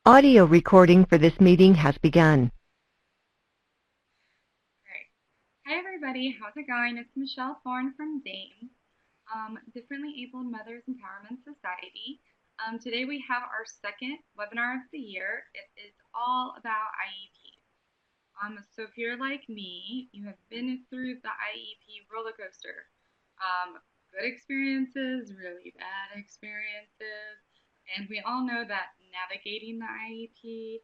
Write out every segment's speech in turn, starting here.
Audio recording for this meeting has begun. Great. Hi everybody, how's it going? It's Michelle Thorne from Dane, Differently Abled Mothers Empowerment Society. Today we have our second webinar of the year. It is all about IEPs. So if you're like me, you have been through the IEP roller coaster. Good experiences, really bad experiences, and we all know that navigating the IEP,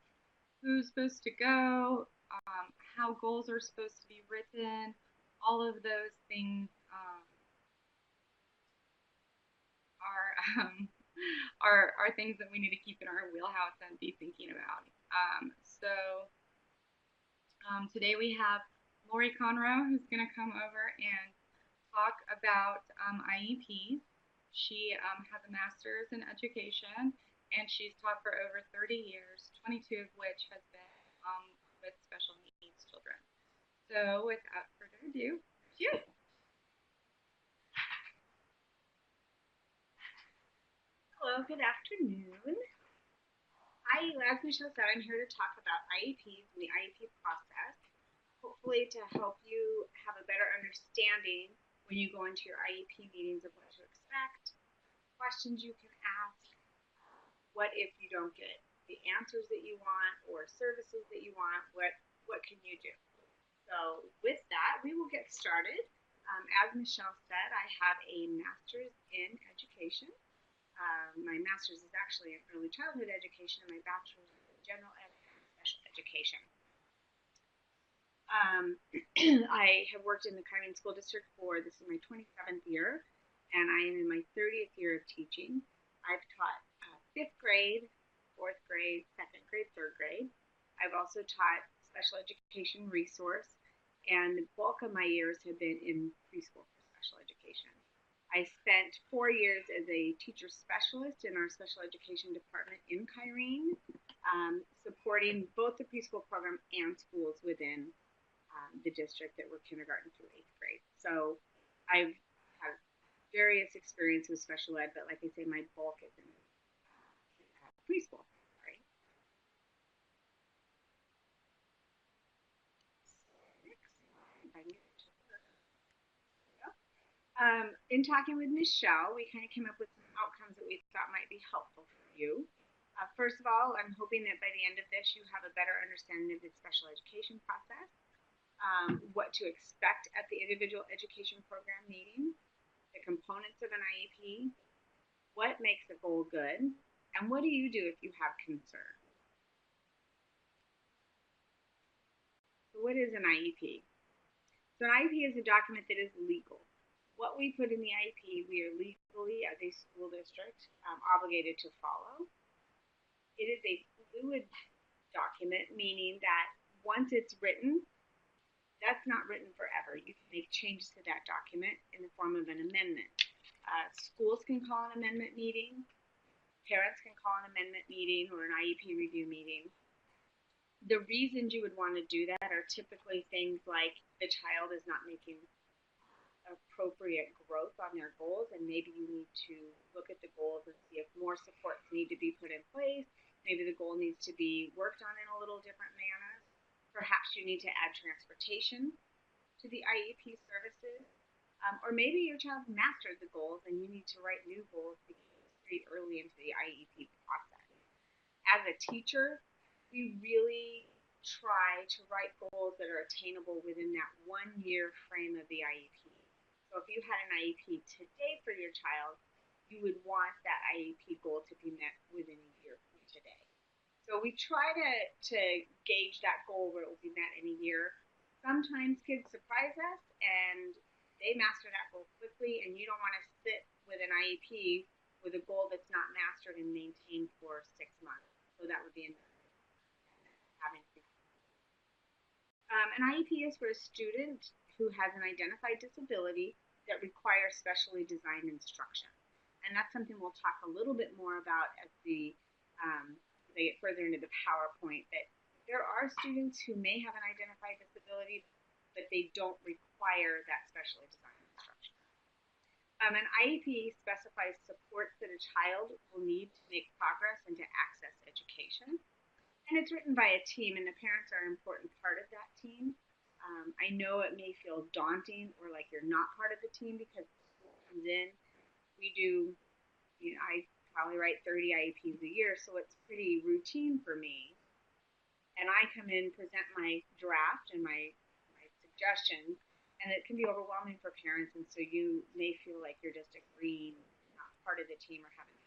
who's supposed to go, how goals are supposed to be written, all of those things are, um, are things that we need to keep in our wheelhouse and be thinking about. Today we have Lori Conroe, who's going to come over and talk about IEPs. She has a master's in education, and she's taught for over 30 years, 22 of which has been with special needs children. So without further ado, here's you. Hello, good afternoon. As Michelle said, I'm here to talk about IEPs and the IEP process, hopefully to help you have a better understanding when you go into your IEP meetings of what to expect, questions you can ask, what if you don't get the answers that you want or services that you want, what can you do? So with that, we will get started. As Michelle said, I have a master's in education. My master's is actually in early childhood education, and my bachelor's is in general ed and special education. I have worked in the Kyrene School District this is my 27th year, and I am in my 30th year of teaching. I've taught 5th grade, 4th grade, 2nd grade, 3rd grade. I've also taught special education resource, and the bulk of my years have been in preschool for special education. I spent 4 years as a teacher specialist in our special education department in Kyrene, supporting both the preschool program and schools within the district that were kindergarten through 8th grade. So I've had various experience with special ed, but like I say, my bulk is in preschool. Sorry. Next, if I can get it to work. In talking with Michelle, we kind of came up with some outcomes that we thought might be helpful for you. First of all, I'm hoping that by the end of this, you have a better understanding of the special education process, what to expect at the individual education program meeting, the components of an IEP, what makes a goal good, and what do you do if you have concern. So what is an IEP? So an IEP is a document that is legal. What we put in the IEP, we are legally, as a school district, obligated to follow. It is a fluid document, meaning that once it's written, that's not written forever. You can make changes to that document in the form of an amendment. Schools can call an amendment meeting. Parents can call an amendment meeting or an IEP review meeting. The reasons you would want to do that are typically things like the child is not making appropriate growth on their goals, and maybe you need to look at the goals and see if more supports need to be put in place. Maybe the goal needs to be worked on in a little different manner. Perhaps you need to add transportation to the IEP services, or maybe your child mastered the goals and you need to write new goals to get straight early into the IEP process. As a teacher, we really try to write goals that are attainable within that 1 year frame of the IEP. So if you had an IEP today for your child, you would want that IEP goal to be met within a year from today. So we try to gauge that goal where it will be met in a year. Sometimes kids surprise us and they master that goal quickly, and you don't want to sit with an IEP with a goal that's not mastered and maintained for 6 months. So that would be another having. An IEP is for a student who has an identified disability that requires specially designed instruction. And that's something we'll talk a little bit more about as they get further into the PowerPoint, that there are students who may have an identified disability, but they don't require that specially designed instruction. An IEP specifies supports that a child will need to make progress and to access education. And it's written by a team, and the parents are an important part of that team. I know it may feel daunting or like you're not part of the team because the school comes in. We do, I probably write 30 IEPs a year, so it's pretty routine for me. And I come in, present my draft and my suggestions, and it can be overwhelming for parents, and so you may feel like you're just agreeing, not part of the team or having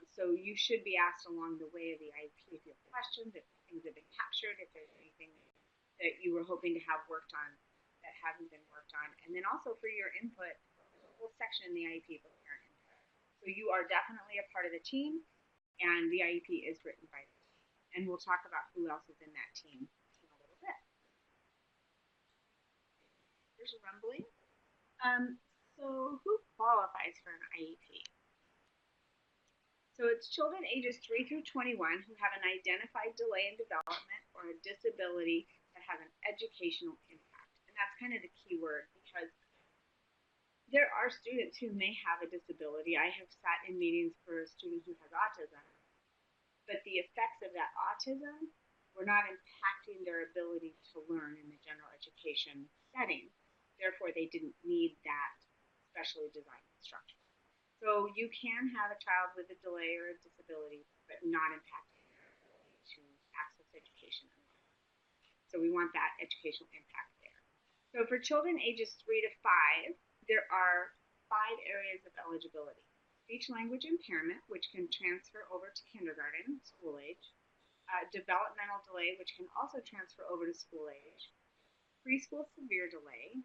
so you should be asked along the way of the IEP if you have questions, if things have been captured, if there's anything that you were hoping to have worked on that hasn't been worked on. And then also for your input, there's a whole section in the IEP for parent input. So you are definitely a part of the team, and the IEP is written by the team. And we'll talk about who else is in that team in a little bit. There's rumbling. So who qualifies for an IEP? So it's children ages 3 through 21 who have an identified delay in development or a disability that has an educational impact. And that's kind of the key word, because there are students who may have a disability. I have sat in meetings for a student who has autism, but the effects of that autism were not impacting their ability to learn in the general education setting. Therefore, they didn't need that specially designed instruction. So you can have a child with a delay or a disability, but not impacting their ability to access education and learn. So we want that educational impact there. So for children ages 3 to 5, there are 5 areas of eligibility. Speech language impairment, which can transfer over to kindergarten, school age. Developmental delay, which can also transfer over to school age. Preschool severe delay,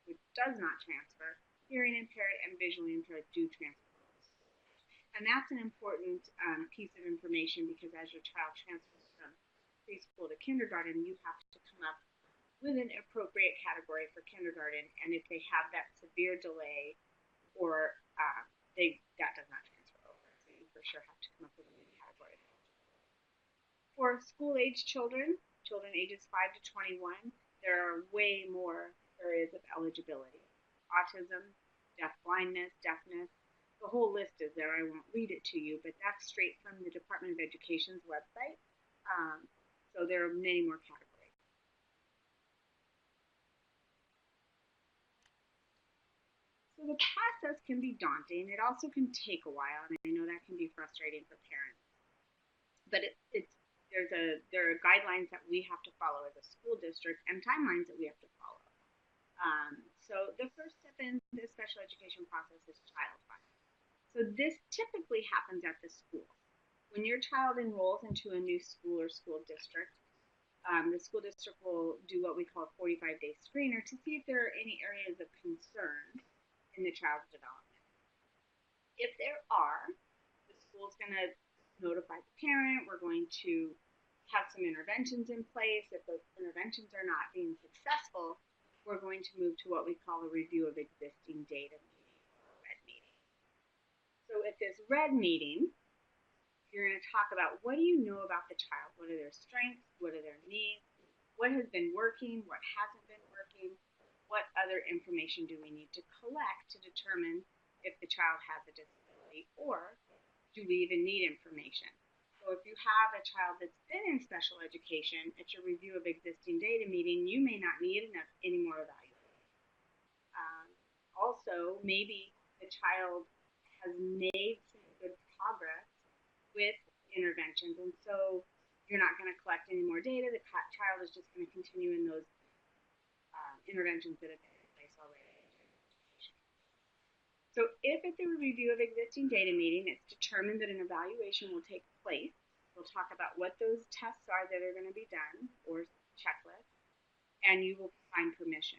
which does not transfer. Hearing impaired and visually impaired do transfer. And that's an important piece of information, because as your child transfers from preschool to kindergarten, you have to come up with an appropriate category for kindergarten. And if they have that severe delay, or that does not transfer over, so you for sure have to come up with a new category. For school age children ages 5 to 21, there are way more areas of eligibility. Autism, deafblindness, deafness, the whole list is there. I won't read it to you, but that's straight from the Department of Education's website. So there are many more categories. So the process can be daunting. It also can take a while, and I know that can be frustrating for parents. But there are guidelines that we have to follow as a school district and timelines that we have to follow. So the first step in the special education process is child find. So this typically happens at the school. When your child enrolls into a new school or school district, the school district will do what we call a 45-day screener to see if there are any areas of concern in the child's development. If there are, the school's going to notify the parent. We're going to have some interventions in place. If those interventions are not being successful, we're going to move to what we call a review of existing data meeting, or a RED meeting. So at this RED meeting, you're going to talk about, what do you know about the child? What are their strengths? What are their needs? What has been working? What hasn't been working? What other information do we need to collect to determine if the child has a disability, or do we even need information? So if you have a child that's been in special education, at your review of existing data meeting, you may not need any more evaluation. Also, maybe the child has made some good progress with interventions, and so you're not going to collect any more data. The child is just going to continue in those interventions that have been in place already. So if at the review of existing data meeting, it's determined that an evaluation will take place, we'll talk about what those tests are that are going to be done, or checklists, and you will sign permission.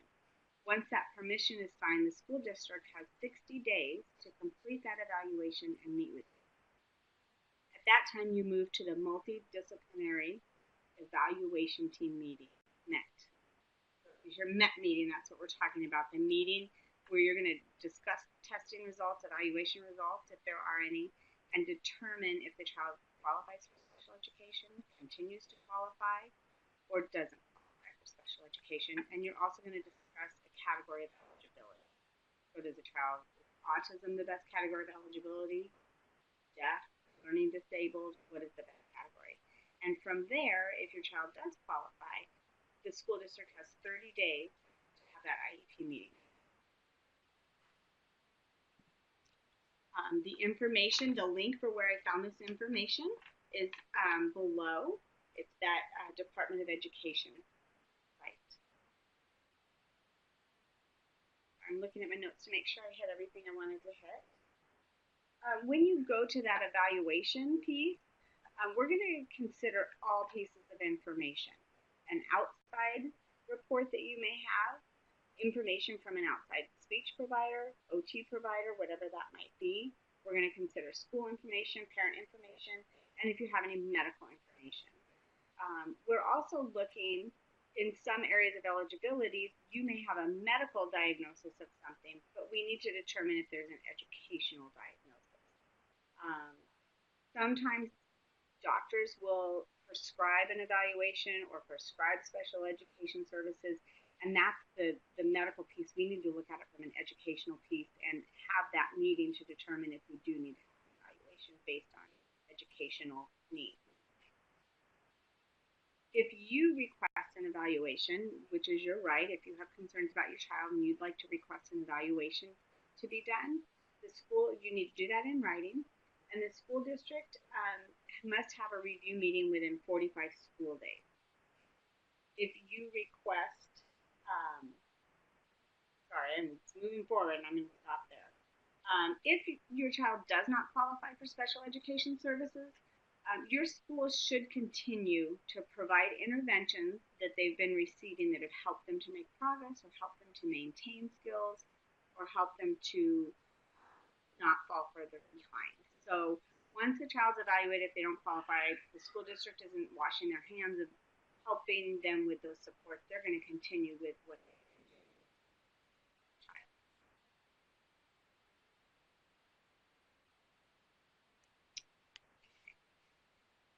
Once that permission is signed, the school district has 60 days to complete that evaluation and meet with you. At that time, you move to the multidisciplinary evaluation team meeting, MET. So if you hear MET meeting, that's what we're talking about, the meeting where you're going to discuss testing results, evaluation results, if there are any, and determine if the child qualifies for special education, continues to qualify, or doesn't qualify for special education. And you're also going to discuss a category of eligibility. So does a child with autism the best category of eligibility? Deaf, learning disabled, what is the best category? And from there, if your child does qualify, the school district has 30 days to have that IEP meeting. The information, the link for where I found this information is below. It's that Department of Education site. I'm looking at my notes to make sure I hit everything I wanted to hit. When you go to that evaluation piece, we're going to consider all pieces of information. An outside report that you may have, information from an outside speech provider, OT provider, whatever that might be. We're going to consider school information, parent information, and if you have any medical information. We're also looking in some areas of eligibility, you may have a medical diagnosis of something, but we need to determine if there's an educational diagnosis. Sometimes doctors will prescribe an evaluation or prescribe special education services, and that's the medical piece. We need to look at it from an educational piece and have that meeting to determine if we do need to have an evaluation based on educational needs. If you request an evaluation, which is your right, if you have concerns about your child and you'd like to request an evaluation to be done, the school, you need to do that in writing, and the school district must have a review meeting within 45 school days. If you request, sorry, I'm moving forward and I'm going to stop there. If your child does not qualify for special education services, your school should continue to provide interventions that they've been receiving that have helped them to make progress or help them to maintain skills or help them to not fall further behind. So once the child's evaluated, if they don't qualify, the school district isn't washing their hands of helping them with those supports. They're going to continue with what they can do.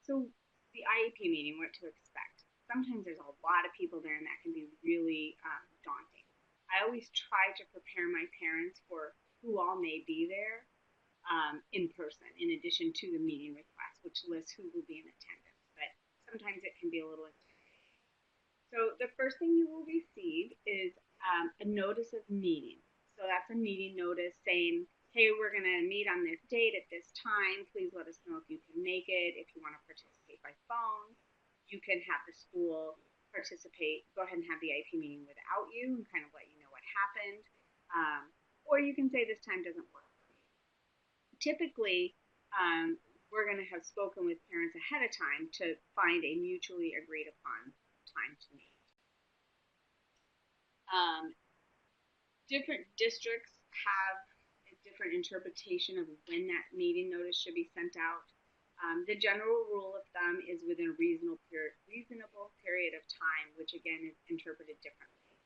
So the IEP meeting, what to expect. Sometimes there's a lot of people there and that can be really daunting. I always try to prepare my parents for who all may be there in person, in addition to the meeting request, which lists who will be in attendance. But sometimes it can be a little intimidating. So the first thing you will receive is a notice of meeting. So that's a meeting notice saying, hey, we're going to meet on this date at this time. Please let us know if you can make it. If you want to participate by phone, you can have the school participate, go ahead and have the IEP meeting without you and kind of let you know what happened. Or you can say this time doesn't work for me. Typically, we're going to have spoken with parents ahead of time to find a mutually agreed upon time to meet. Different districts have a different interpretation of when that meeting notice should be sent out. The general rule of thumb is within a reasonable period of time, which again is interpreted differently.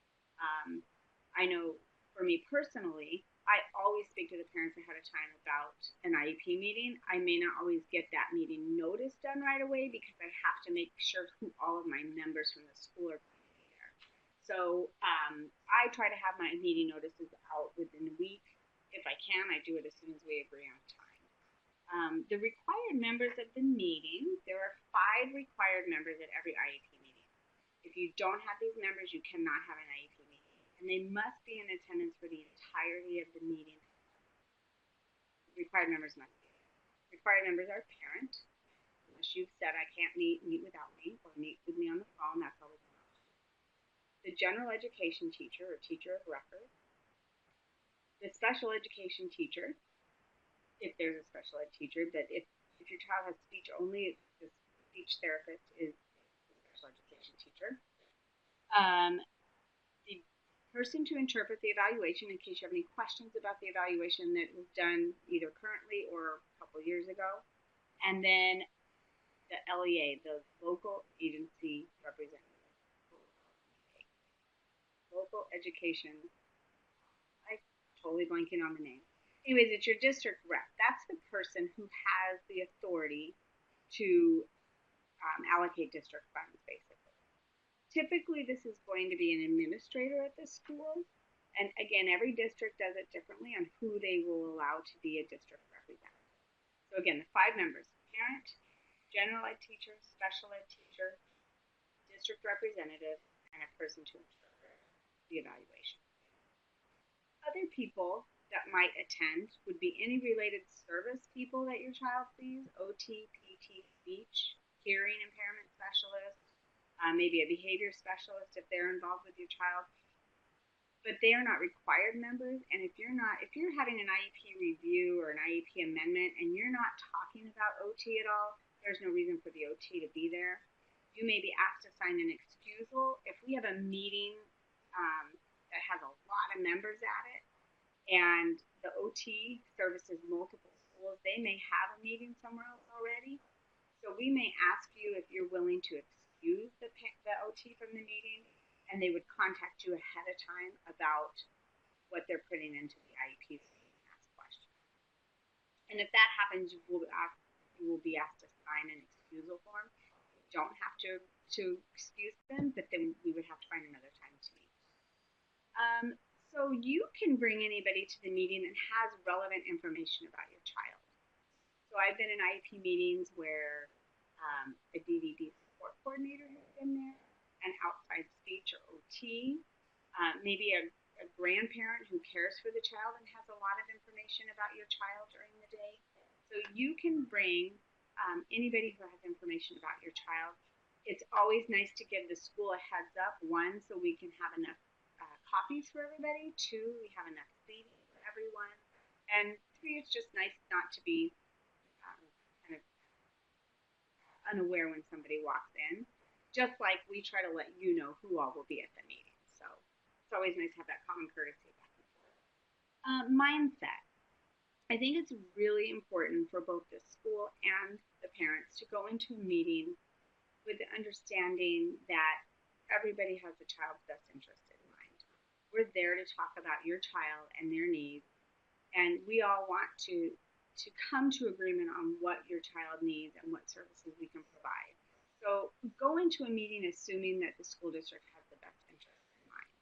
I know for me personally, I always speak to the parents ahead of time about an IEP meeting. I may not always get that meeting notice done right away because I have to make sure who all of my members from the school are going to be there. So I try to have my meeting notices out within a week. If I can, I do it as soon as we agree on time. The required members of the meeting, there are 5 required members at every IEP meeting. If you don't have these members, you cannot have an IEP meeting. And they must be in attendance for the entirety of the meeting. Required members must be there. Required members are parent. Unless you've said I can't meet without me, or meet with me on the phone, that's always an option. The general education teacher or teacher of record. The special education teacher, if there's a special ed teacher, but if your child has speech only, the speech therapist is the special education teacher. The person to interpret the evaluation in case you have any questions about the evaluation that was done either currently or a couple years ago. And then the LEA, the local agency representative. Local education, I'm totally blanking on the name. Anyways, it's your district rep. That's the person who has the authority to allocate district funds, basically. Typically, this is going to be an administrator at the school. And again, every district does it differently on who they will allow to be a district representative. So again, the 5 members, parent, general ed teacher, special ed teacher, district representative, and a person to interpret the evaluation. Other people that might attend would be any related service people that your child sees, OT, PT, speech, hearing impairment specialist, maybe a behavior specialist if they're involved with your child. But they are not required members, and if you're having an IEP review or an IEP amendment and you're not talking about OT at all, there's no reason for the OT to be there. You may be asked to sign an excusal. If we have a meeting that has a lot of members at it, and the OT services multiple schools, they may have a meeting somewhere else already. So we may ask you if you're willing to excuse the OT from the meeting, and they would contact you ahead of time about what they're putting into the IEP so you can ask questions. And if that happens, you will be asked to sign an excusal form. You don't have to excuse them, but then we would have to find another time to meet. So you can bring anybody to the meeting that has relevant information about your child. So I've been in IEP meetings where a DDD support coordinator has been there, an outside speech or OT, maybe a grandparent who cares for the child and has a lot of information about your child during the day. So you can bring anybody who has information about your child. It's always nice to give the school a heads up, one, so we can have enough copies for everybody, two, we have enough seating for everyone, and three, it's just nice not to be kind of unaware when somebody walks in, just like we try to let you know who all will be at the meeting. So it's always nice to have that common courtesy back and forth. Mindset. I think it's really important for both the school and the parents to go into a meeting with the understanding that everybody has the child's best interest in mind. We're there to talk about your child and their needs, and we all want to come to agreement on what your child needs and what services we can provide. So go into a meeting assuming that the school district has the best interest in mind,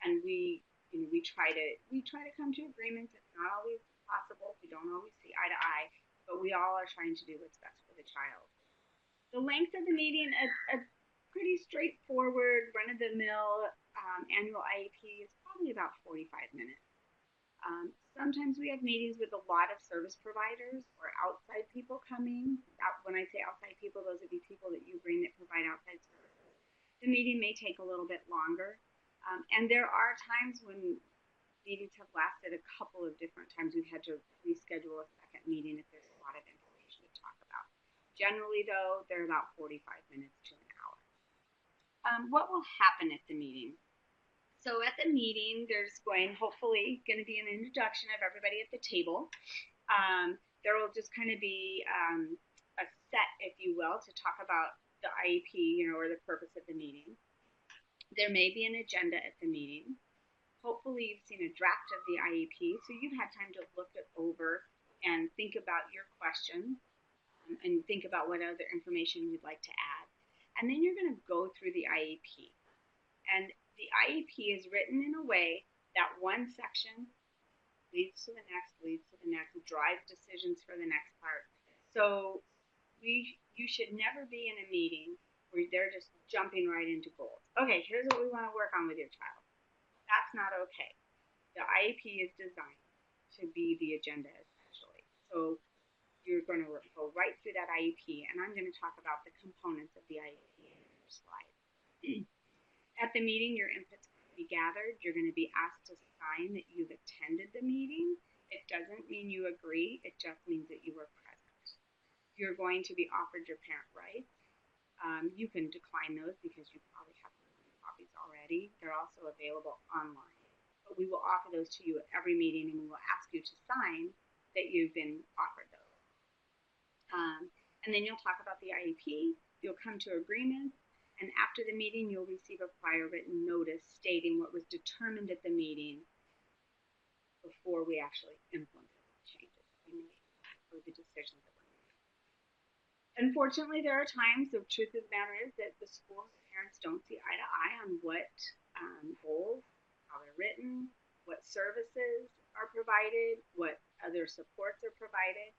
and we try to come to agreements. It's not always possible. We don't always see eye to eye, but we all are trying to do what's best for the child. The length of the meeting, a pretty straightforward, run-of-the-mill annual IEP is probably about 45 minutes. Sometimes we have meetings with a lot of service providers or outside people coming. When I say outside people, those would be people that you bring that provide outside services. The meeting may take a little bit longer. And there are times when meetings have lasted a couple of different times. We've had to reschedule a second meeting if there's a lot of information to talk about. Generally, though, they're about 45 minutes to an hour. What will happen at the meeting? So at the meeting, there's hopefully going to be an introduction of everybody at the table. There will just kind of be a set, if you will, to talk about the IEP, or the purpose of the meeting. There may be an agenda at the meeting. Hopefully you've seen a draft of the IEP, so you've had time to look it over and think about your questions and think about what other information you'd like to add. And then you're going to go through the IEP. And the IEP is written in a way that one section leads to the next, drives decisions for the next part. So you should never be in a meeting where they're just jumping right into goals. Okay, here's what we want to work on with your child. That's not okay. The IEP is designed to be the agenda, essentially. So you're going to go right through that IEP, and I'm going to talk about the components of the IEP in your slide. At the meeting, your input's going to be gathered. You're going to be asked to sign that you've attended the meeting. It doesn't mean you agree. It just means that you were present. You're going to be offered your parent rights. You can decline those because you probably have copies already. They're also available online. But we will offer those to you at every meeting, and we will ask you to sign that you've been offered those. And then you'll talk about the IEP. You'll come to agreement. And after the meeting, you'll receive a prior written notice stating what was determined at the meeting before we actually implemented the changes that we made or the decisions that were made. Unfortunately, there are times, the truth of the matter is that the schools and parents don't see eye to eye on what goals, how they're written, what services are provided, what other supports are provided.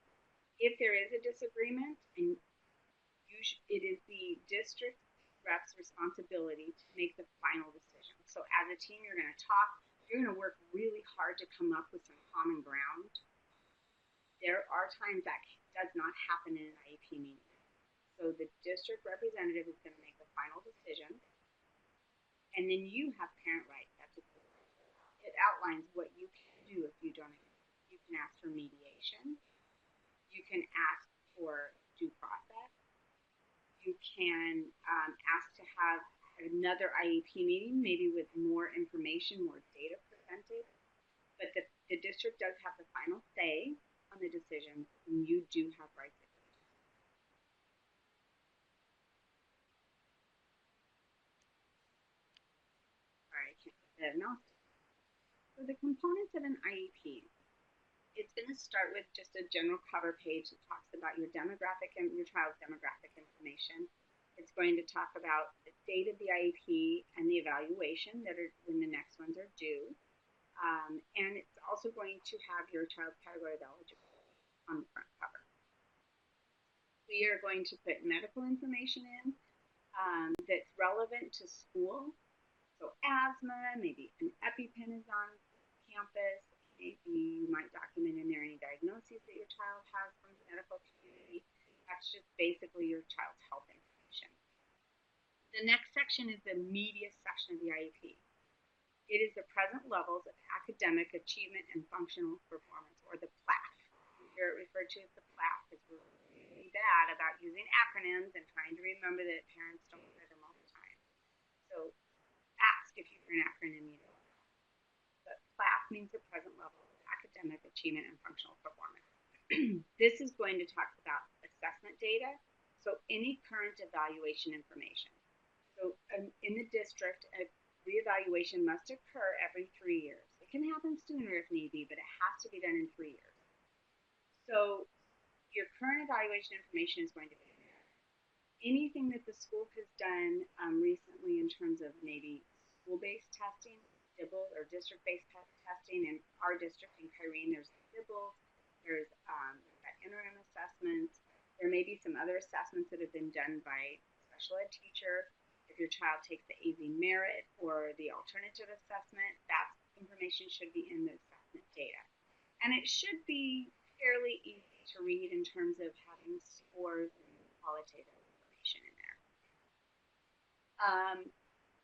If there is a disagreement, and it is the district rep's responsibility to make the final decision. So as a team, you're going to talk, you're going to work really hard to come up with some common ground. There are times that does not happen in an IEP meeting. So the district representative is going to make the final decision, and then you have parent rights. It outlines what you can do if you don't agree. You can ask for mediation. You can ask for due process. You can ask to have another IEP meeting, maybe with more information, more data presented. But the district does have the final say on the decision, and you do have rights. Sorry, I can't get that enough. So the components of an IEP. It's going to start with just a general cover page that talks about your demographic and your child's demographic information. It's going to talk about the date of the IEP and the evaluation that are when the next ones are due. And it's also going to have your child's category of eligibility on the front cover. We are going to put medical information in that's relevant to school. So asthma, maybe an EpiPen is on campus. Maybe you might document in there any diagnoses that your child has from the medical community. That's just basically your child's health information. The next section is the media section of the IEP. It is the present levels of academic achievement and functional performance, or the PLAF. You hear it referred to as the PLAF because we're really bad about using acronyms and trying to remember that parents don't hear them all the time. So ask if you hear an acronym, you know. But PLAF means the present level of academic achievement and functional performance. This is going to talk about assessment data, so any current evaluation information. So in the district, a reevaluation must occur every 3 years. It can happen sooner if need be, but it has to be done in 3 years. So your current evaluation information is going to be there. Anything that the school has done recently in terms of maybe school-based testing, DIBEL or district-based testing. In our district in Kyrene, there's DIBEL, there's interim assessments. There may be some other assessments that have been done by a special ed teacher. If your child takes the AZ Merit or the alternative assessment, that information should be in the assessment data. And it should be fairly easy to read in terms of having scores and qualitative information in there.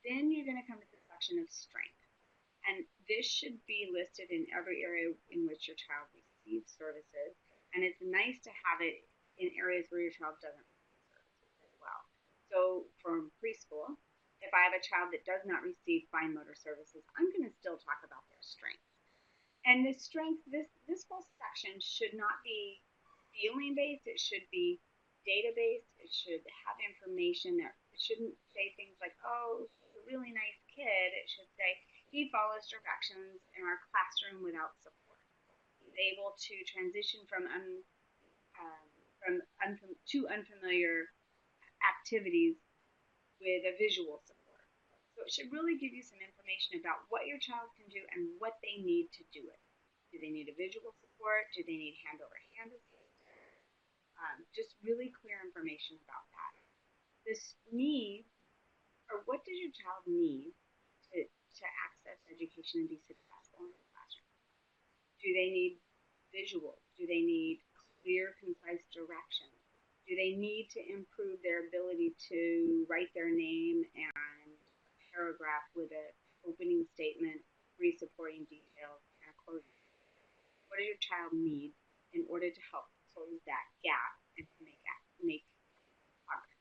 Then you're going to come to the section of strength. And this should be listed in every area in which your child receives services. And it's nice to have it in areas where your child doesn't receive services as well. So from preschool, if I have a child that does not receive fine motor services, I'm going to still talk about their strengths. And the strength, this whole section should not be feeling-based. It should be data-based. It should have information that it shouldn't say things like, oh, he's a really nice kid. It should say, he follows directions in our classroom without support. He's able to transition from unfamiliar activities with a visual support. So it should really give you some information about what your child can do and what they need to do it. Do they need a visual support? Do they need hand-over-hand assistance? Just really clear information about that. This need, or what does your child need to access education and be successful in the classroom? Do they need visuals? Do they need clear, concise directions? Do they need to improve their ability to write their name and a paragraph with an opening statement, 3 supporting details, and a closing statement? What does your child need in order to help close that gap and to make progress?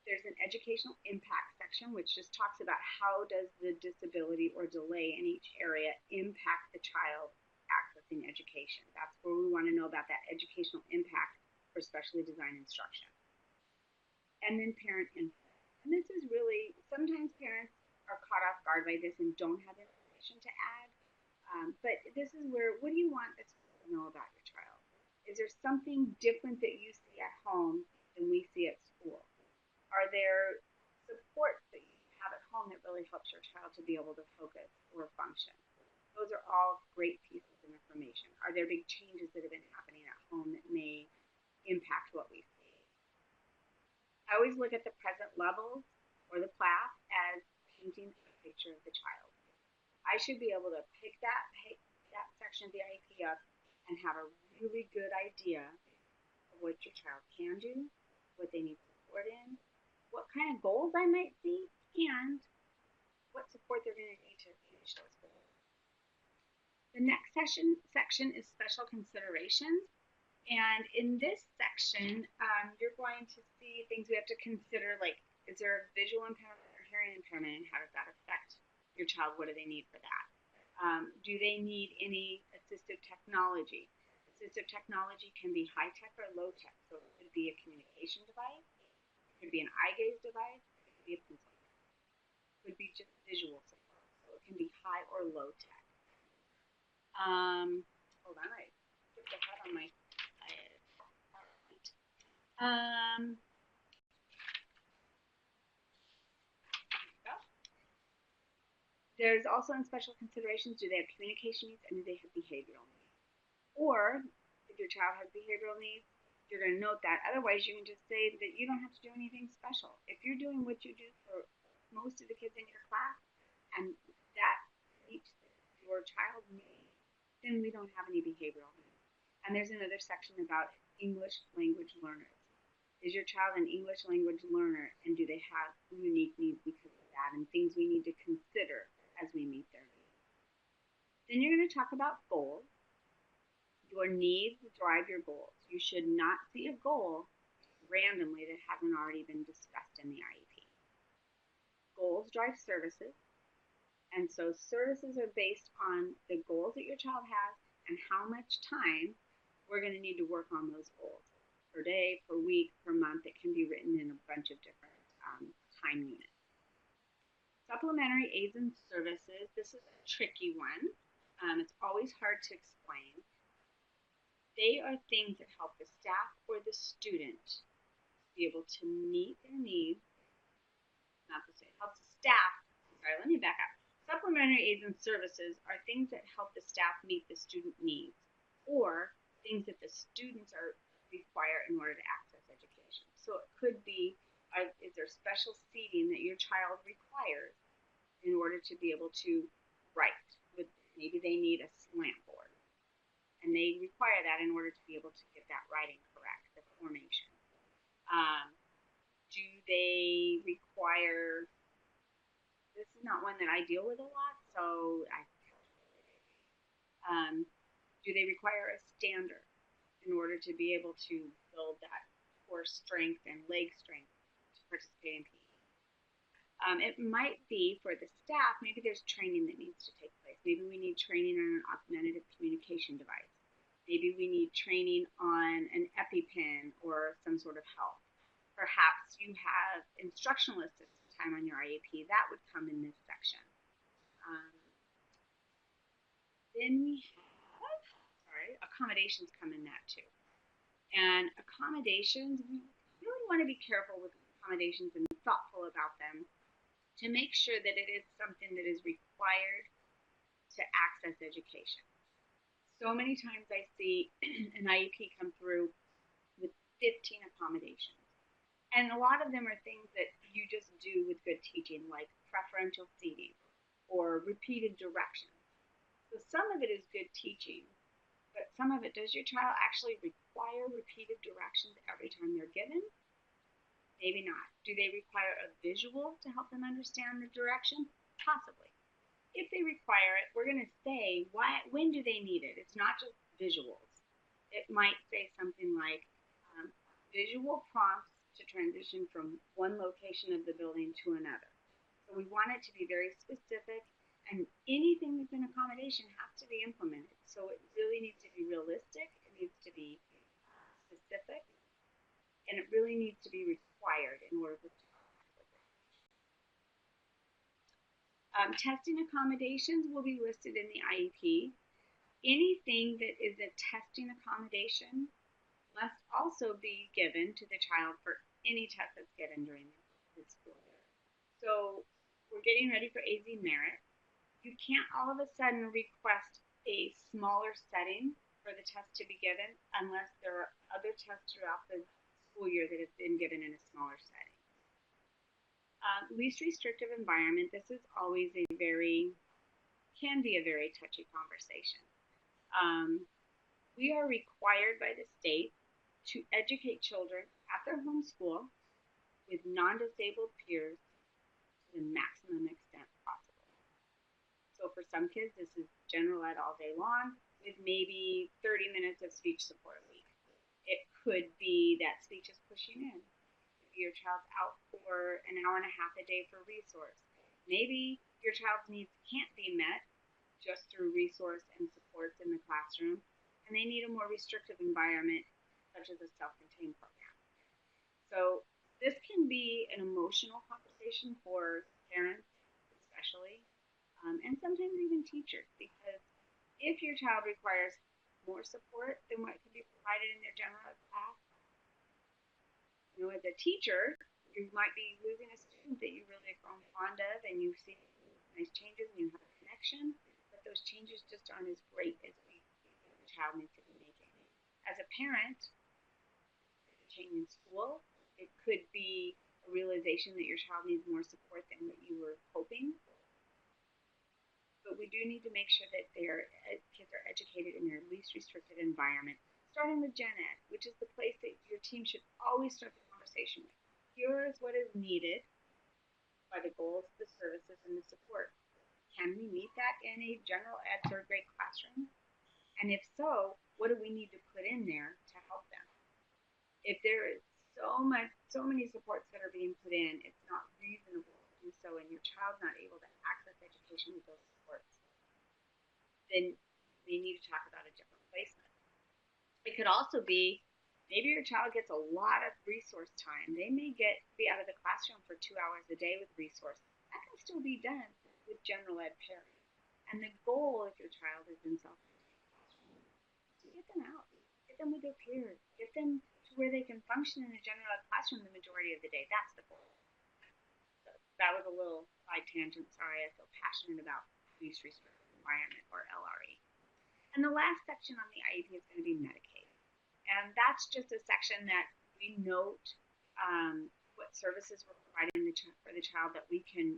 There's an educational impact section, which just talks about how does the disability or delay in each area impact the child accessing education. That's where we want to know about that educational impact for specially designed instruction. And then parent input. And this is really, sometimes parents are caught off guard by this and don't have information to add. But this is where, what do you want the school to know about your child? Is there something different that you see at home than we see at school? Are there supports that you have at home that really helps your child to be able to focus or function? Those are all great pieces of information. Are there big changes that have been happening at home that may impact what we see? I always look at the present levels or the class as painting a picture of the child. I should be able to pick that section of the IEP up and have a really good idea of what your child can do, what they need support in, what kind of goals I might see, and what support they're going to need to finish those goals. The next section is special considerations. And in this section, you're going to see things we have to consider, like, is there a visual impairment or hearing impairment, and how does that affect your child? What do they need for that? Do they need any assistive technology? Assistive technology can be high-tech or low-tech. So it could be a communication device. It could be an eye gaze device. It could be a pencil. It could be just visual support. So it can be high or low-tech. Hold on, I skipped ahead on my PowerPoint. There's also in special considerations, do they have communication needs and do they have behavioral needs? Or if your child has behavioral needs, you're going to note that. Otherwise, you can just say that you don't have to do anything special. If you're doing what you do for most of the kids in your class and that meets your child's needs, then we don't have any behavioral needs. And there's another section about English language learners. Is your child an English language learner, and do they have unique needs because of that, and things we need to consider as we meet their needs? Then you're going to talk about goals. Your needs drive your goals. You should not see a goal randomly that hasn't already been discussed in the IEP. Goals drive services, and so services are based on the goals that your child has and how much time we're going to need to work on those goals. Per day, per week, per month. It can be written in a bunch of different time units. Supplementary aids and services. This is a tricky one. It's always hard to explain. They are things that help the staff or the student be able to meet their needs. Not the same. Helps the staff. Sorry, let me back up. Supplementary aids and services are things that help the staff meet the student needs, or things that the students require in order to access education. So it could be, is there special seating that your child requires in order to be able to write? Maybe they need a slant board, and they require that in order to be able to get that writing correct, the formation. Do they require, this is not one that I deal with a lot, so do they require a standard in order to be able to build that core strength and leg strength to participate in PE? It might be for the staff, maybe there's training that needs to take place. Maybe we need training on an augmentative communication device. Maybe we need training on an EpiPen or some sort of help. Perhaps you have instructional assistance time on your IEP. That would come in this section. Then we have, accommodations come in that too. And accommodations, we really want to be careful with accommodations and thoughtful about them to make sure that it is something that is required to access education. So many times I see an IEP come through with 15 accommodations. And a lot of them are things that you just do with good teaching, like preferential seating or repeated directions. So some of it is good teaching, but some of it, does your child actually require repeated directions every time they're given? Maybe not. Do they require a visual to help them understand the direction? Possibly. If they require it, we're going to say, when do they need it? It's not just visuals. It might say something like visual prompts to transition from one location of the building to another. So we want it to be very specific, and anything that's an accommodation has to be implemented. So it really needs to be realistic, it needs to be specific, and it really needs to be required in order for testing accommodations will be listed in the IEP. Anything that is a testing accommodation must also be given to the child for any test that's given during the school year. So we're getting ready for AZ Merit. You can't all of a sudden request a smaller setting for the test to be given unless there are other tests throughout the school year that have been given in a smaller setting. Least restrictive environment, this is always can be a very touchy conversation. We are required by the state to educate children at their home school with non-disabled peers to the maximum extent possible. So for some kids, this is general ed all day long with maybe 30 minutes of speech support a week. It could be that speech is pushing in. Maybe your child's out for an hour and a half a day for resource. Maybe your child's needs can't be met just through resource and supports in the classroom, and they need a more restrictive environment, such as a self-contained program. So this can be an emotional conversation for parents, especially, and sometimes even teachers, because if your child requires more support than what can be provided in their general ed class, as a teacher, you might be losing a student that you really have grown fond of, and you see nice changes and you have a connection, but those changes just aren't as great as the child needs to be making. As a parent, change in school, it could be a realization that your child needs more support than what you were hoping. But we do need to make sure that kids are educated in their least restricted environment, starting with Gen Ed, which is the place that your team should always start the conversation with. Here is what is needed by the goals, the services, and the support. Can we meet that in a general ed third grade classroom? And if so, what do we need to put in there to help them? If there is so many supports that are being put in, it's not reasonable to do so, and your child's not able to access education with those supports, then we need to talk about a different placement. It could also be maybe your child gets a lot of resource time. They may be out of the classroom for 2 hours a day with resource. That can still be done with general ed pairing. And the goal, if your child is in self-contained classroom, is to get them out, get them with their peers, get them to where they can function in a general ed classroom the majority of the day. That's the goal. So that was a little side tangent. Sorry, I feel passionate about least restrictive environment, or LRE. And the last section on the IEP is going to be Medicaid. And that's just a section that we note what services we're providing for the child that we can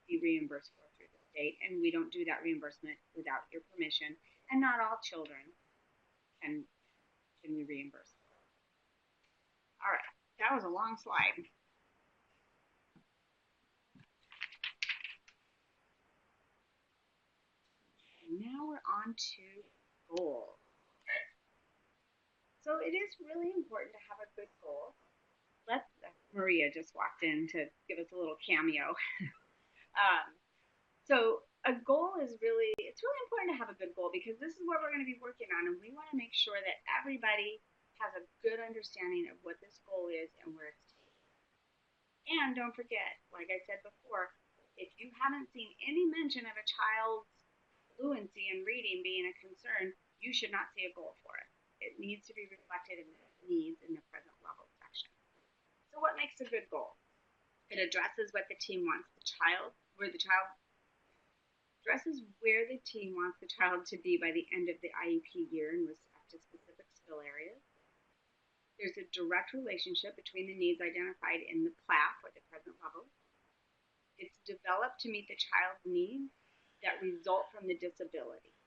be reimbursed for through the state. And we don't do that reimbursement without your permission. And not all children can we reimburse for. All right, that was a long slide. And now we're on to goals. So it is really important to have a good goal. Maria just walked in to give us a little cameo. So a goal it's really important to have a good goal, because this is what we're going to be working on, and we want to make sure that everybody has a good understanding of what this goal is and where it's taking. And don't forget, like I said before, if you haven't seen any mention of a child's fluency in reading being a concern, you should not see a goal for it. It needs to be reflected in the needs in the present level section. So what makes a good goal? It addresses what the team wants where the team wants the child to be by the end of the IEP year in respect to specific skill areas. There's a direct relationship between the needs identified in the PLAF, or the present level. It's developed to meet the child's needs that result from the disability.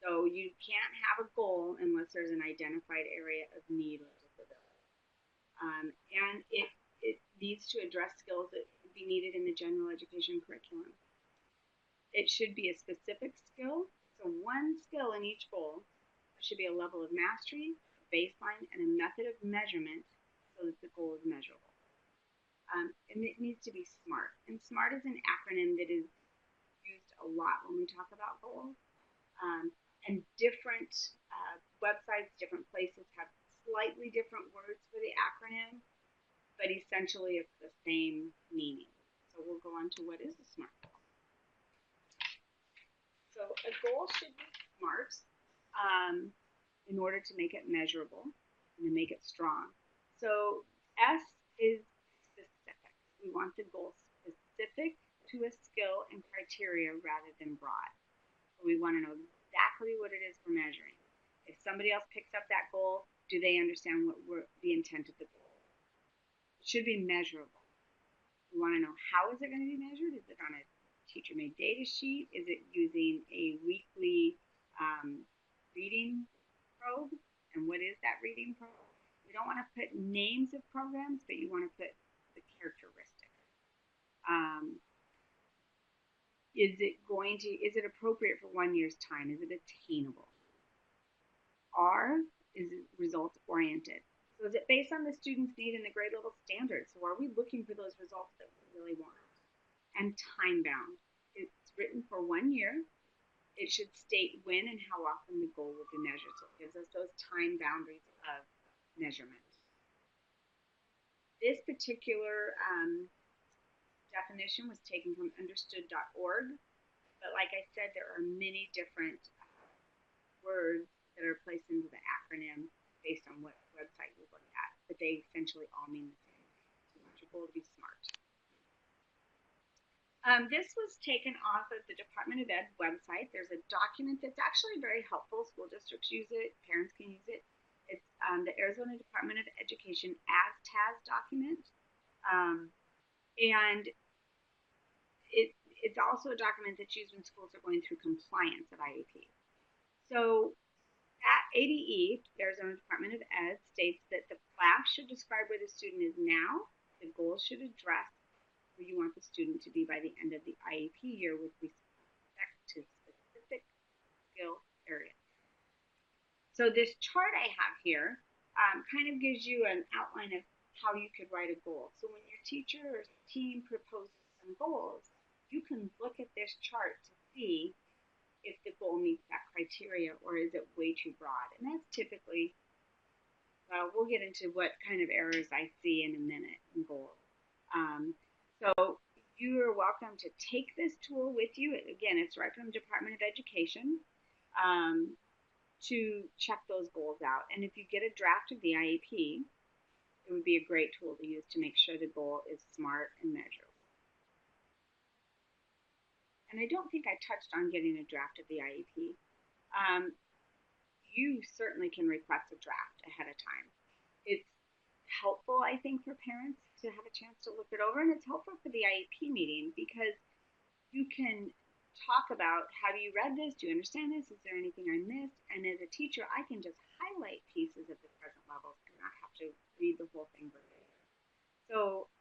So you can't have a goal unless there's an identified area of need or disability. And it needs to address skills that would be needed in the general education curriculum. It should be a specific skill. So one skill in each goal. There should be a level of mastery, a baseline, and a method of measurement so that the goal is measurable. And it needs to be SMART. And SMART is an acronym that is used a lot when we talk about goals. And different websites, different places have slightly different words for the acronym, but essentially it's the same meaning. So we'll go on to what is a SMART goal. So a goal should be SMART in order to make it measurable and to make it strong. So S is specific. We want the goal specific to to a skill and criteria rather than broad. So we want to know exactly what it is we're measuring. If somebody else picks up that goal, do they understand what the intent of the goal? It should be measurable. We want to know how is it going to be measured? Is it on a teacher-made data sheet? Is it using a weekly reading probe? And what is that reading probe? We don't want to put names of programs, but you want to put the characteristics. Is it appropriate for 1 year's time? Is it attainable? Is it results oriented? So is it based on the student's need and the grade level standards? So are we looking for those results that we really want? And time bound. It's written for 1 year. It should state when and how often the goal will be measured. So it gives us those time boundaries of measurement. This particular definition was taken from understood.org, but like I said, there are many different words that are placed into the acronym based on what website you look at, but they essentially all mean the same thing. So you want your goal to be smart. This was taken off of the Department of Ed website. There's a document that's actually very helpful. School districts use it. Parents can use it. It's the Arizona Department of Education ASTAS document. And it's also a document that's used when schools are going through compliance of IEP. So at ADE, Arizona Department of Ed, states that the class should describe where the student is now. The goal should address where you want the student to be by the end of the IEP year with respect to specific skill areas. So this chart I have here kind of gives you an outline of how you could write a goal. So when your teacher or team proposes some goals, you can look at this chart to see if the goal meets that criteria or is it way too broad. And that's typically, we'll get into what kind of errors I see in a minute in goals. So you are welcome to take this tool with you. Again, it's right from the Department of Education to check those goals out. And if you get a draft of the IEP, it would be a great tool to use to make sure the goal is smart and measurable. And I don't think I touched on getting a draft of the IEP. You certainly can request a draft ahead of time. It's helpful, I think, for parents to have a chance to look it over, and it's helpful for the IEP meeting because you can talk about, have you read this? Do you understand this? Is there anything I missed? And as a teacher, I can just highlight pieces of the present levels and not have to read the whole thing verbatim. So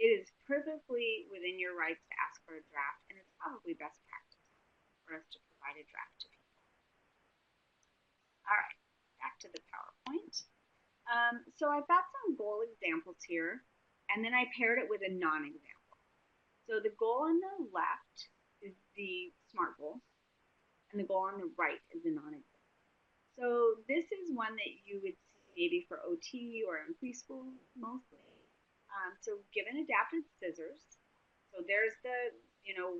it is perfectly within your rights to ask for a draft, and it's probably best practice for us to provide a draft to people. All right, back to the PowerPoint. So I've got some goal examples here, and then I paired it with a non-example. So the goal on the left is the SMART goal, and the goal on the right is the non-example. So this is one that you would see maybe for OT or in preschool mostly. So given adapted scissors, so there's the,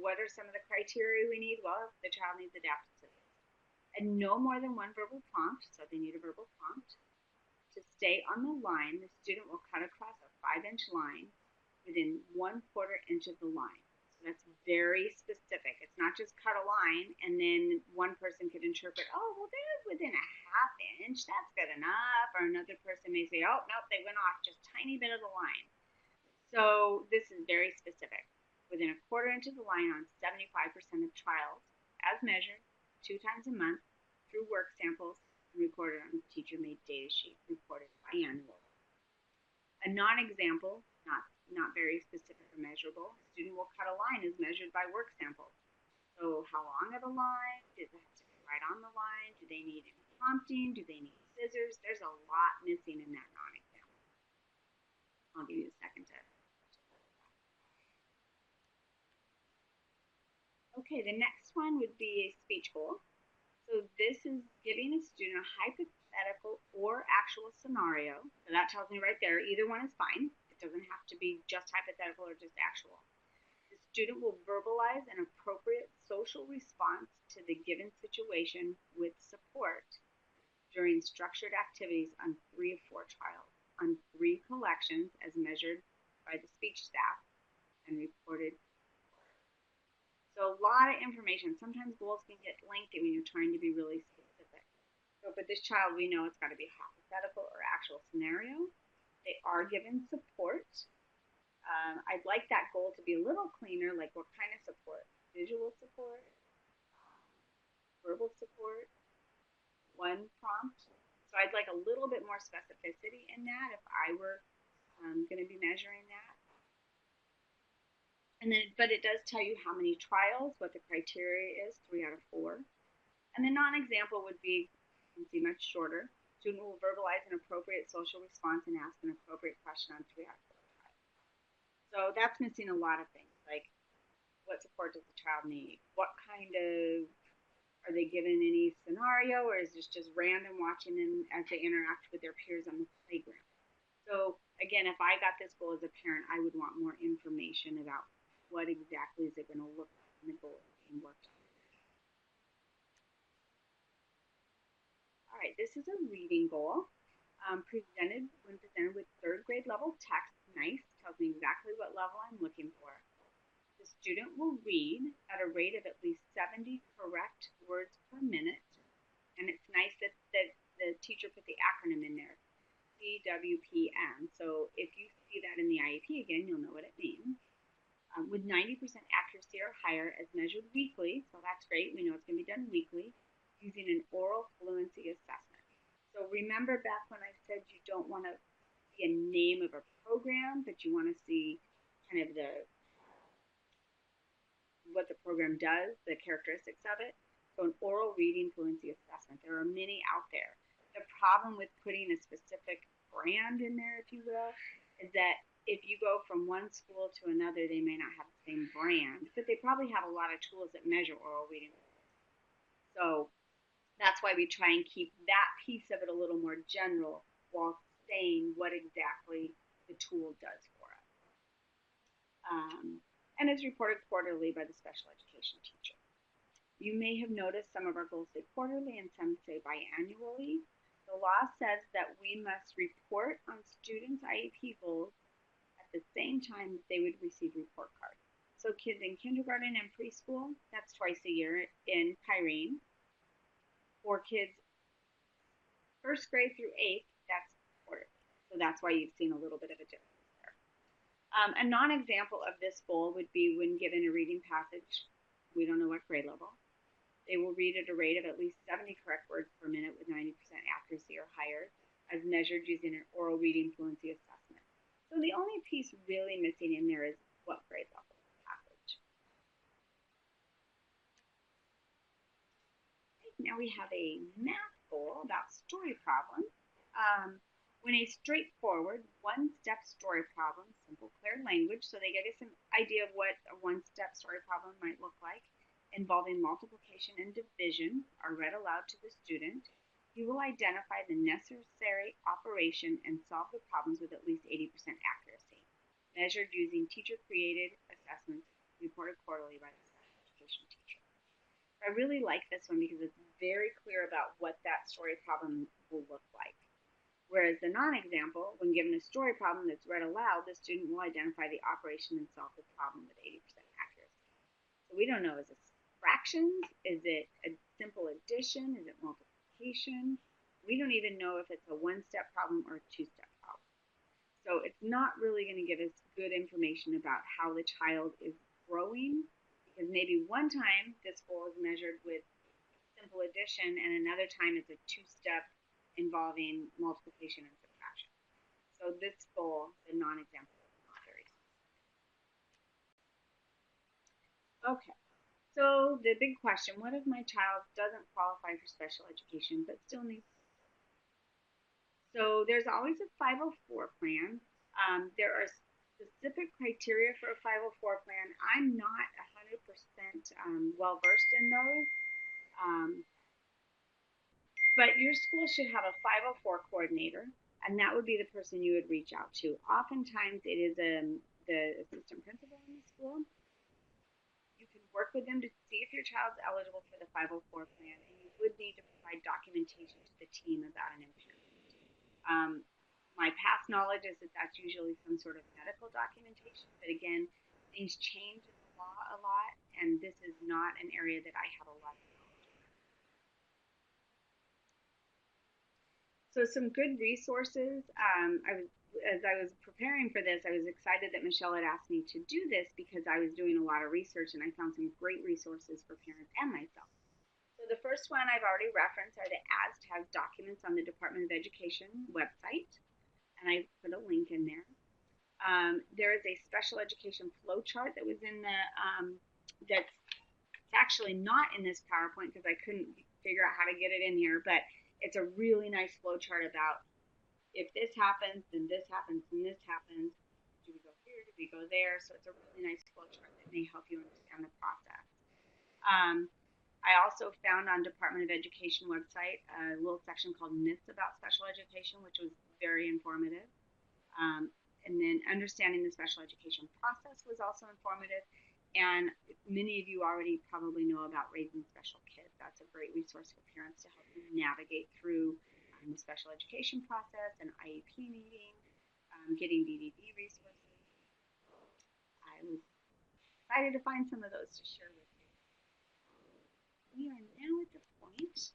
what are some of the criteria we need? Well, the child needs adapted scissors. And no more than one verbal prompt, so they need a verbal prompt. To stay on the line, the student will cut across a 5-inch line within 1/4 inch of the line. So that's very specific. It's not just cut a line and then one person could interpret, oh, well, they're within a 1/2 inch. That's good enough. Or another person may say, oh, nope, they went off just a tiny bit of the line. So this is very specific. Within a 1/4 inch of the line on 75% of trials, as measured 2 times a month through work samples, recorded on a teacher-made data sheet, reported biannually. A non-example, not very specific or measurable, a student will cut a line as measured by work samples. So how long of a line? Does it have to be right on the line? Do they need any prompting? Do they need scissors? There's a lot missing in that non-example. I'll give you a second to. Okay, the next one would be a speech goal. So this is giving a student a hypothetical or actual scenario. So that tells me right there, either one is fine. It doesn't have to be just hypothetical or just actual. The student will verbalize an appropriate social response to the given situation with support during structured activities on 3 of 4 trials, on 3 collections as measured by the speech staff and reported So a lot of information. Sometimes goals can get lengthy when you're trying to be really specific. So for this child, we know it's got to be hypothetical or actual scenario. They are given support. I'd like that goal to be a little cleaner, like what kind of support? Visual support, verbal support, one prompt. So I'd like a little bit more specificity in that if I were going to be measuring that. And then, but it does tell you how many trials, what the criteria is, 3 out of 4. And the non-example would be, you can see, much shorter. Student will verbalize an appropriate social response and ask an appropriate question on 3 out of 4 trials. So that's missing a lot of things, like what support does the child need? What kind of, are they given any scenario, or is this just random watching them as they interact with their peers on the playground? So again, if I got this goal as a parent, I would want more information about what exactly is it going to look like when the goal is being worked on. All right, this is a reading goal. When presented with 3rd grade level text, nice, tells me exactly what level I'm looking for. The student will read at a rate of at least 70 correct words per minute. And it's nice that the teacher put the acronym in there, CWPM. So if you see that in the IEP again, you'll know what it means. With 90% accuracy or higher as measured weekly, so that's great, we know it's going to be done weekly, using an oral fluency assessment. So remember back when I said you don't want to see a name of a program, but you want to see kind of what the program does, the characteristics of it. So an oral reading fluency assessment. There are many out there. The problem with putting a specific brand in there, if you will, is that if you go from one school to another, they may not have the same brand, but they probably have a lot of tools that measure oral reading. So that's why we try and keep that piece of it a little more general while saying what exactly the tool does for us. And is reported quarterly by the special education teacher. You may have noticed some of our goals say quarterly and some say biannually. The law says that we must report on students' IEP goals at the same time that they would receive report cards. So kids in kindergarten and preschool, that's twice a year in Kyrene. For kids 1st grade through 8th, that's quarterly. So that's why you've seen a little bit of a difference there. A non-example of this goal would be when given a reading passage, we don't know what grade level. They will read at a rate of at least 70 correct words per minute with 90% accuracy or higher, as measured using an oral reading fluency assessment. So the only piece really missing in there is what grade level passage. Okay, now we have a math goal about story problems. When a straightforward one-step story problem, simple, clear language, so they get us an idea of what a one-step story problem might look like, involving multiplication and division, are read aloud to the student. He will identify the necessary operation and solve the problems with at least 80% accuracy, measured using teacher-created assessments reported quarterly by the special education teacher. I really like this one because it's very clear about what that story problem will look like. Whereas the non-example, when given a story problem that's read aloud, the student will identify the operation and solve the problem with 80% accuracy. So we don't know, is it fractions? Is it a simple addition? Is it multiplication? We don't even know if it's a one-step problem or a two-step problem. So it's not really going to give us good information about how the child is growing, because maybe one time this goal is measured with simple addition and another time it's a two-step involving multiplication and subtraction. So this goal, the non-example, is not very simple. Okay, so the big question, what if my child doesn't qualify for special education but still needs support? So there's always a 504 plan. There are specific criteria for a 504 plan. I'm not 100% well-versed in those. But your school should have a 504 coordinator, and that would be the person you would reach out to. Oftentimes, it is the assistant principal in the school. You can work with them to see if your child's eligible for the 504 plan, and you would need to provide documentation to the team about an impairment. My past knowledge is that that's usually some sort of medical documentation, but again, things change in the law a lot, and this is not an area that I have a lot of knowledge on. So some good resources. As I was preparing for this, I was excited that Michelle had asked me to do this because I was doing a lot of research and I found some great resources for parents and myself. So the first one I've already referenced are the ASTAS documents on the Department of Education website, and I put a link in there. There is a special education flow chart that was in the, that's actually not in this PowerPoint because I couldn't figure out how to get it in here, but it's a really nice flow chart about if this happens, then this happens, and this happens. Do we go here? Do we go there? So it's a really nice flow chart that may help you understand the process. I also found on Department of Education website a little section called Myths About Special Education, which was very informative. And then understanding the special education process was also informative. And many of you already probably know about Raising Special Kids. That's a great resource for parents to help you navigate through the special education process and IEP meeting, getting DVD resources. I was excited to find some of those to share with you. We are now at the point.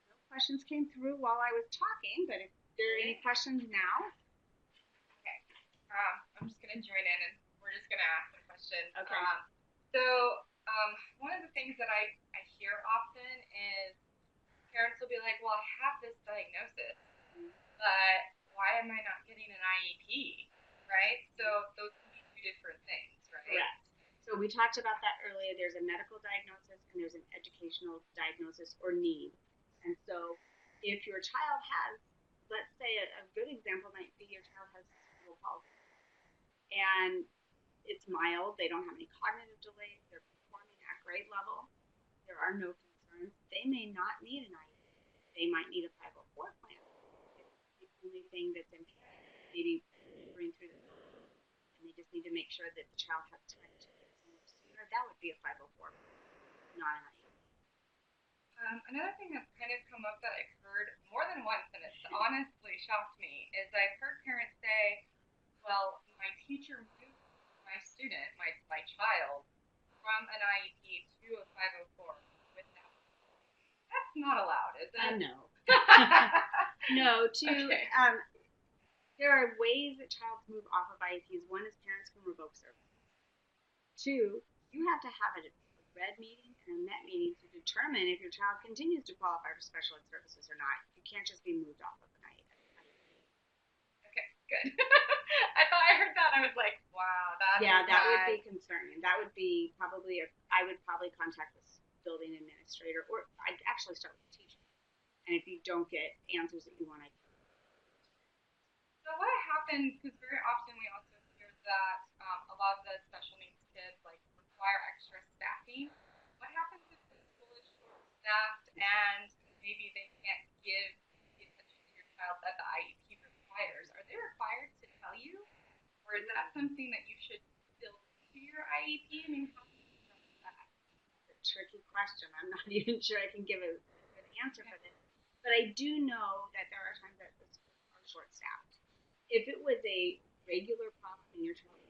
No questions came through while I was talking, but if there are any questions now. Okay. I'm just going to join in and we're just going to ask some questions. Okay. One of the things that I hear often is parents will be like, well, I have this diagnosis, but why am I not getting an IEP, right? So those can be two different things, right? Correct. So we talked about that earlier. There's a medical diagnosis and there's an educational diagnosis or need. And so if your child has, let's say a good example might be your child has cerebral palsy and it's mild, they don't have any cognitive delays, they're performing at grade level, there are no concerns, they may not need an IEP. They might need a 504 plan. It's the only thing that's impaired. Maybe bring through the and they just need to make sure that the child has time to get somewhere sooner. That would be a 504 plan, not an IEP. Another thing that's kind of come up that I've heard more than once, and it's honestly shocked me, is I've heard parents say, well, my teacher moved my student, my child, from an IEP to a 504 with that. That's not allowed, is it? No. No, okay. There are ways that child move off of IEPs. One is parents can revoke service. Two, you have to have a RED meeting and a MET meeting to determine if your child continues to qualify for special ed services or not. You can't just be moved off of an IEP. Okay, good. I thought I heard that and I was like, wow, that would be concerning. That would be probably I would probably contact the building administrator, or I'd actually start with the teacher. And if you don't get answers that you want, So what happens, because very often we also hear that a lot of the special needs kids require extra staffing. What happens if the school is short-staffed and maybe they can't give the attention to your child that the IEP requires? Are they required to tell you? Or is that something that you should build into your IEP? I mean, how do you address that? It's a tricky question. I'm not even sure I can give a good answer for this. But I do know that there are times that the schools are short-staffed. If it was a regular problem in your child,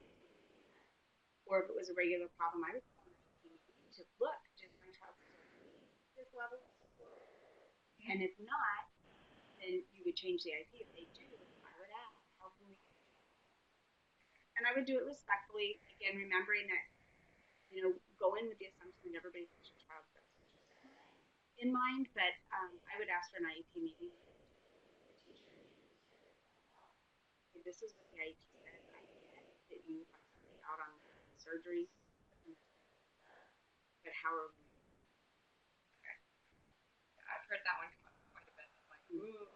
or if it was a regular problem, I would call my IEP to look, does my child this level? And if not, then you would change the IEP. If they do, I would ask, how can we? And I would do it respectfully, again, remembering that, go in with the assumption that everybody has your child's best interest in mind, but I would ask for an IEP meeting. This is what the IEP says. I get that you have somebody out on surgery, but how are we? Okay. I've heard that one come up quite a bit. Like, ooh,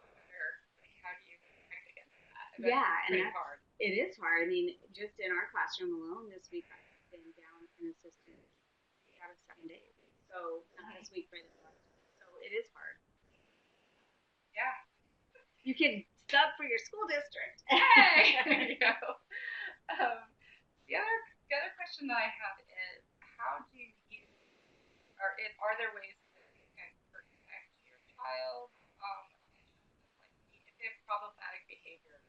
how do you protect against that? And that's hard. It is hard. I mean, just in our classroom alone this week, I've been down an assistant 3 out of 7 days. So not this week, but so it is hard. Yeah. You can sub for your school district. Hey, there you go. The other question that I have is, how do you, are there ways that you can protect your child if they have problematic behavior?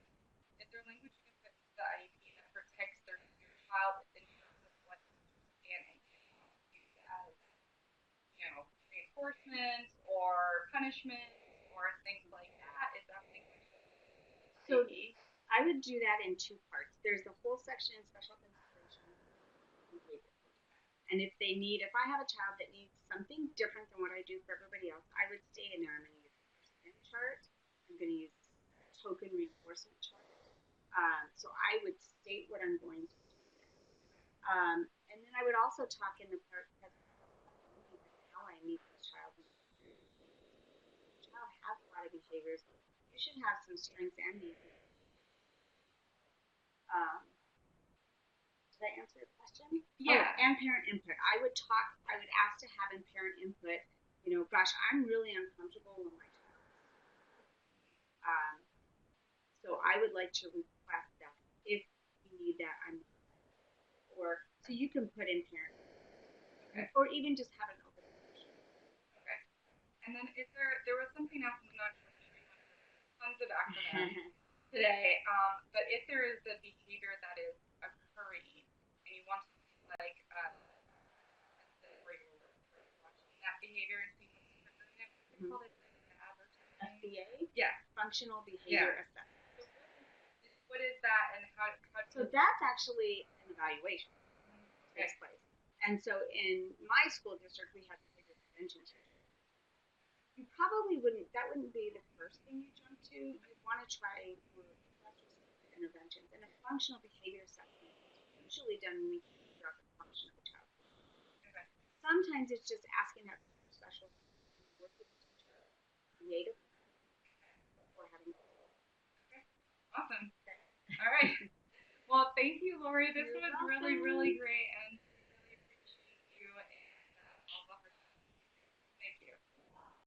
Is there language you can put into the IEP that protects your child in terms of what's scanning? reinforcement or punishment or things like that? Is that something we should So see? I would do that in two parts. There's the whole section in special consideration behavior. And if I have a child that needs something different than what I do for everybody else, I would stay in there. I'm going to use a percent chart. I'm going to use a token reinforcement chart. So I would state what I'm going to do there. And then I would also talk in the part because how I meet this child. The child has a lot of behaviors. You should have some strengths and needs. Did I answer your question? Yeah. Oh, and parent input. I would ask to have in parent input, gosh, I'm really uncomfortable when my child. So I would like to request that if you need that, so you can put in parent input. Okay. Or even just have an open discussion. Okay. And then there was something else, I'm not sure we went through tons of acronyms today, but if there is a behavior that is occurring and you want to like watching that behavior and seeing what's triggering it, we call it FBA or something. FBA? Yeah, functional behavior assessment. So what is that and how So that's actually an evaluation that takes place. And so in my school district we have behavior prevention teachers. You probably that wouldn't be the first thing you jump to. You'd want to try interventions. And a functional behavior assessment is usually done when we figure out the function of the child. Okay. Sometimes it's just asking that special work with the teacher, creative, or having. Okay. Awesome. Okay. All right. Well, thank you, Lori. This was really, really great. And